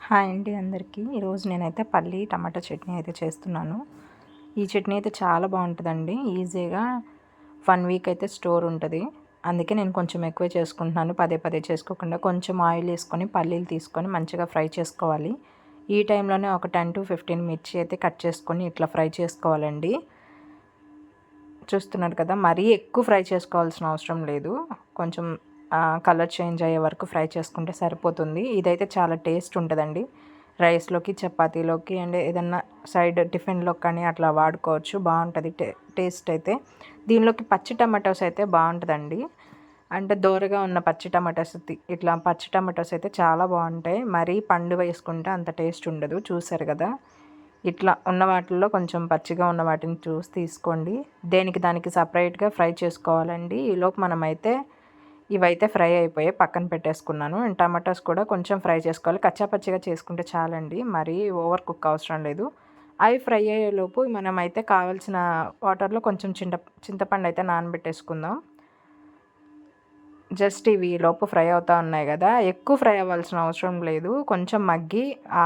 Hi అండి అందరికీ. ఈరోజు నేనైతే పల్లి టమాటా చట్నీ అయితే చేస్తున్నాను. ఈ చట్నీ అయితే చాలా బాగుంటుందండి. ఈజీగా 1 వీక్ అయితే స్టోర్ ఉంటుంది. అందుకే నేను కొంచెం ఎక్కువే చేసుకుంటున్నాను. పదే పదే చేసుకోకుండా కొంచెం ఆయిల్ వేసుకొని పల్లీలు తీసుకొని మంచిగా ఫ్రై చేసుకోవాలి. ఈ టైంలోనే ఒక 10 to 15 మిర్చి అయితే కట్ చేసుకొని ఇట్లా ఫ్రై చేసుకోవాలండి. చూస్తున్నారు కదా, మరీ ఎక్కువ ఫ్రై చేసుకోవాల్సిన అవసరం లేదు. కొంచెం కలర్ చేంజ్ అయ్యే వరకు ఫ్రై చేసుకుంటే సరిపోతుంది. ఇదైతే చాలా టేస్ట్ ఉంటుందండి. రైస్లోకి, చపాతీలోకి అండ్ ఏదన్నా సైడ్ టిఫిన్లోకి కానీ అట్లా వాడుకోవచ్చు. బాగుంటుంది టేస్ట్ అయితే. దీనిలోకి పచ్చి టమాటోస్ అయితే బాగుంటుందండి. అంటే దోరగా ఉన్న పచ్చి టమాటోస్, ఇట్లా పచ్చి టమాటోస్ అయితే చాలా బాగుంటాయి. మరీ పండు వేసుకుంటే అంత టేస్ట్ ఉండదు. చూసారు కదా, ఇట్లా ఉన్న వాటిల్లో కొంచెం పచ్చిగా ఉన్న వాటిని చూసి తీసుకోండి. దానికి సపరేట్గా ఫ్రై చేసుకోవాలండి. ఈలోపు మనమైతే ఇవైతే ఫ్రై అయిపోయి పక్కన పెట్టేసుకున్నాను. అండ్ టమాటాస్ కూడా కొంచెం ఫ్రై చేసుకోవాలి. కచ్చాపచ్చిగా చేసుకుంటే చాలండి, మరీ ఓవర్ కుక్ అవసరం లేదు. అవి ఫ్రై అయ్యేలోపు మనమైతే కావాల్సిన వాటర్లో కొంచెం చింతపండు అయితే నానబెట్టేసుకుందాం. జస్ట్ ఇవి లోపు ఫ్రై అవుతూ ఉన్నాయి కదా, ఎక్కువ ఫ్రై అవ్వాల్సిన అవసరం లేదు. కొంచెం మగ్గి ఆ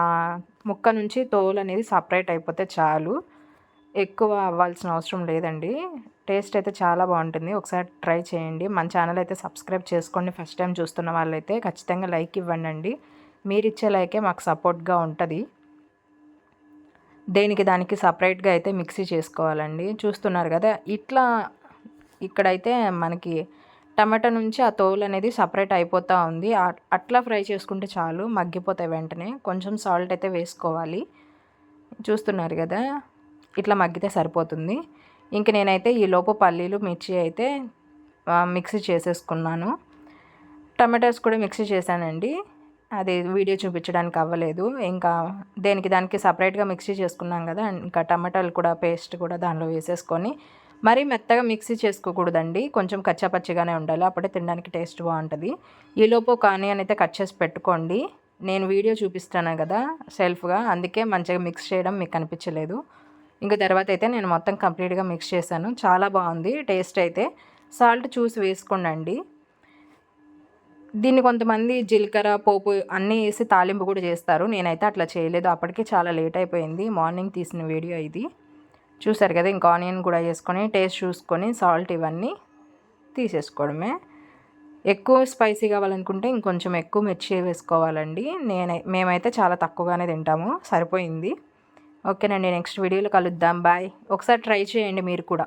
ముక్క నుంచి తోలు అనేది సపరేట్ అయిపోతే చాలు. ఎక్కువ అవ్వాల్సిన అవసరం లేదండి. టేస్ట్ అయితే చాలా బాగుంటుంది. ఒకసారి ట్రై చేయండి. మన ఛానల్ అయితే సబ్స్క్రైబ్ చేసుకోండి. ఫస్ట్ టైం చూస్తున్న వాళ్ళైతే ఖచ్చితంగా లైక్ ఇవ్వండి. మీరు ఇచ్చే లైకే మాకు సపోర్ట్గా ఉంటుంది. దానికి సపరేట్గా అయితే మిక్సీ చేసుకోవాలండి. చూస్తున్నారు కదా, ఇట్లా ఇక్కడైతే మనకి టమాటా నుంచి ఆ తోలు అనేది సపరేట్ అయిపోతూ ఉంది. అట్లా ఫ్రై చేసుకుంటే చాలు, మగ్గిపోతాయి వెంటనే. కొంచెం సాల్ట్ అయితే వేసుకోవాలి. చూస్తున్నారు కదా, ఇట్లా మగ్గితే సరిపోతుంది. ఇంక నేనైతే ఈ లోపు పల్లీలు, మిర్చి అయితే మిక్సీ చేసేసుకున్నాను. టమాటాస్ కూడా మిక్సీ చేశానండి. అది వీడియో చూపించడానికి అవ్వలేదు. ఇంకా దానికి సపరేట్గా మిక్సీ చేసుకున్నాం కదా, ఇంకా టమాటాలు కూడా పేస్ట్ కూడా దానిలో వేసేసుకొని, మరీ మెత్తగా మిక్సీ చేసుకోకూడదండి. కొంచెం కచ్చాపచ్చిగానే ఉండాలి, అప్పుడే తినడానికి టేస్ట్ బాగుంటుంది. ఈలోపు ఒక ఆనియన్ అయితే కట్ చేసి పెట్టుకోండి. నేను వీడియో చూపిస్తాను కదా సెల్ఫ్గా, అందుకే మంచిగా మిక్స్ చేయడం మీకు కనిపించలేదు. ఇంకా తర్వాత అయితే నేను మొత్తం కంప్లీట్గా మిక్స్ చేశాను. చాలా బాగుంది టేస్ట్ అయితే. సాల్ట్ చూసి వేసుకోండి. దీన్ని కొంతమంది జీలకర్ర, పోపు అన్నీ వేసి తాలింపు కూడా చేస్తారు. నేనైతే అట్లా చేయలేదు. అప్పటికే చాలా లేట్ అయిపోయింది. మార్నింగ్ తీసిన వీడియో ఇది. చూసారు కదా, ఇంకా ఆనియన్ కూడా వేసుకొని టేస్ట్ చూసుకొని సాల్ట్ ఇవన్నీ తీసేసుకోవడమే. ఎక్కువ స్పైసీ కావాలనుకుంటే ఇంకొంచెం ఎక్కువ మిర్చి వేసుకోవాలండి. మేమైతే చాలా తక్కువగానే తింటాము, సరిపోయింది. ఓకేనండి, నెక్స్ట్ వీడియోలో కలుద్దాం. బాయ్. ఒకసారి ట్రై చేయండి మీరు కూడా.